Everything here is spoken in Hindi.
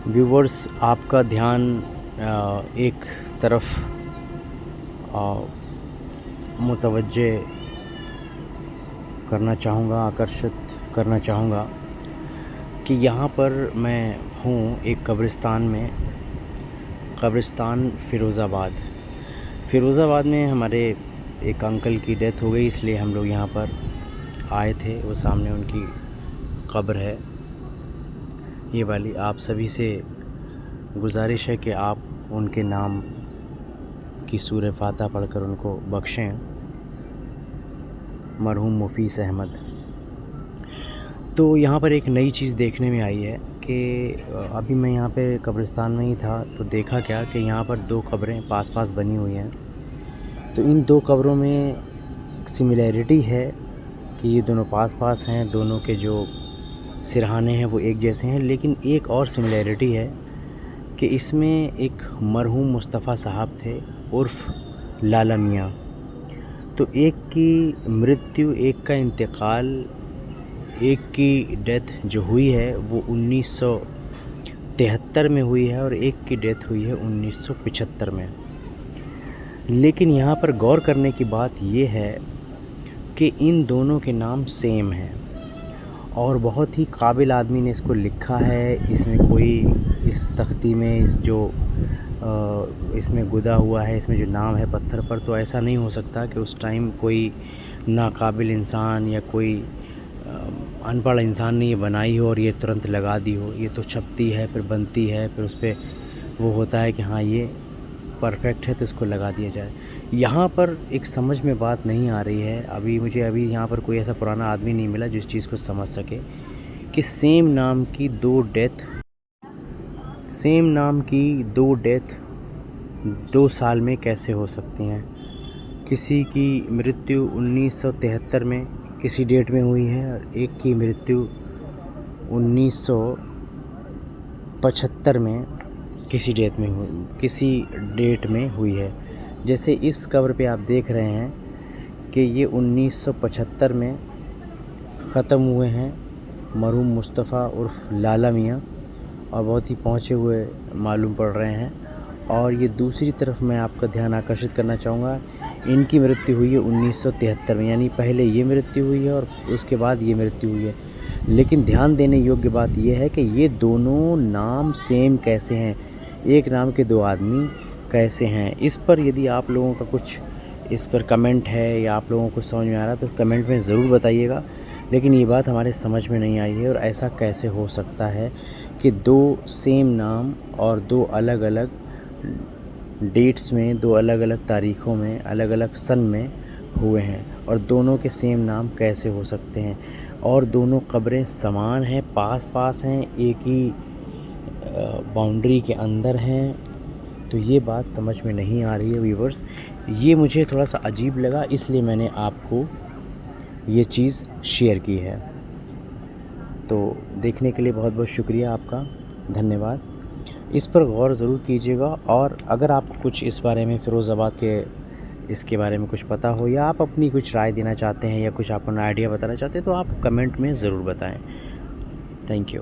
व्यूवर्स, आपका ध्यान एक तरफ मुतवज्जे करना चाहूँगा, आकर्षित करना चाहूँगा कि यहाँ पर मैं हूँ एक कब्रिस्तान में, कब्रिस्तान फ़िरोज़ाबाद में हमारे एक अंकल की डेथ हो गई, इसलिए हम लोग यहाँ पर आए थे। वो सामने उनकी कब्र है, ये वाली। आप सभी से गुजारिश है कि आप उनके नाम की सूरह फातिहा पढ़कर उनको बख्शें। मरहूम मुफीस अहमद। तो यहाँ पर एक नई चीज़ देखने में आई है कि अभी मैं यहाँ पे कब्रिस्तान में ही था, तो देखा क्या कि यहाँ पर दो कब्रें पास पास बनी हुई हैं। तो इन दो कब्रों में सिमिलैरिटी है कि ये दोनों पास पास हैं, दोनों के जो सिरहाने हैं वो एक जैसे हैं। लेकिन एक और सिमिलैरिटी है कि इसमें एक मरहूम मुस्तफ़ा साहब थे उर्फ़ लाला मियाँ। तो एक की मृत्यु, एक का इंतकाल, एक की डेथ जो हुई है वो 1973 में हुई है और एक की डेथ हुई है 1975 में। लेकिन यहाँ पर गौर करने की बात ये है कि इन दोनों के नाम सेम हैं और बहुत ही काबिल आदमी ने इसको लिखा है। इसमें कोई इस तख्ती में इसमें गुदा हुआ है, इसमें जो नाम है पत्थर पर, तो ऐसा नहीं हो सकता कि उस टाइम कोई नाकाबिल इंसान या कोई अनपढ़ इंसान ने ये बनाई हो और ये तुरंत लगा दी हो। ये तो छपती है, फिर बनती है, फिर उस पर वो होता है कि हाँ ये परफेक्ट है तो इसको लगा दिया जाए। यहाँ पर एक समझ में बात नहीं आ रही है। अभी यहाँ पर कोई ऐसा पुराना आदमी नहीं मिला जो इस चीज़ को समझ सके कि सेम नाम की दो डेथ 2 साल में कैसे हो सकती हैं। किसी की मृत्यु 1973 में किसी डेट में हुई है और एक की मृत्यु 1975 में किसी डेट में हुई है। जैसे इस कब्र पे आप देख रहे हैं कि ये 1975 में ख़त्म हुए हैं मरहूम मुस्तफ़ा उर्फ़ लाला मियाँ, और बहुत ही पहुँचे हुए मालूम पड़ रहे हैं। और ये दूसरी तरफ मैं आपका ध्यान आकर्षित करना चाहूँगा, इनकी मृत्यु हुई है 1973 में, यानी पहले ये मृत्यु हुई है और उसके बाद ये मृत्यु हुई है। लेकिन ध्यान देने योग्य बात यह है कि ये दोनों नाम सेम कैसे हैं, एक नाम के दो आदमी कैसे हैं। इस पर यदि आप लोगों का कुछ इस पर कमेंट है या आप लोगों को समझ में आ रहा है तो कमेंट में ज़रूर बताइएगा। लेकिन ये बात हमारे समझ में नहीं आई है और ऐसा कैसे हो सकता है कि दो सेम नाम और दो अलग अलग डेट्स में, दो अलग अलग तारीख़ों में, अलग अलग सन में हुए हैं, और दोनों के सेम नाम कैसे हो सकते हैं। और दोनों कब्रें समान हैं, पास पास हैं, एक ही बाउंड्री के अंदर हैं। तो ये बात समझ में नहीं आ रही है व्यूवर्स। ये मुझे थोड़ा सा अजीब लगा, इसलिए मैंने आपको ये चीज़ शेयर की है। तो देखने के लिए बहुत बहुत शुक्रिया आपका, धन्यवाद। इस पर गौर ज़रूर कीजिएगा, और अगर आपको कुछ इस बारे में फ़िरोज़ाबाद के इसके बारे में कुछ पता हो या आप अपनी कुछ राय देना चाहते हैं या कुछ अपना आइडिया बताना चाहते हैं तो आप कमेंट में ज़रूर बताएं। Thank you.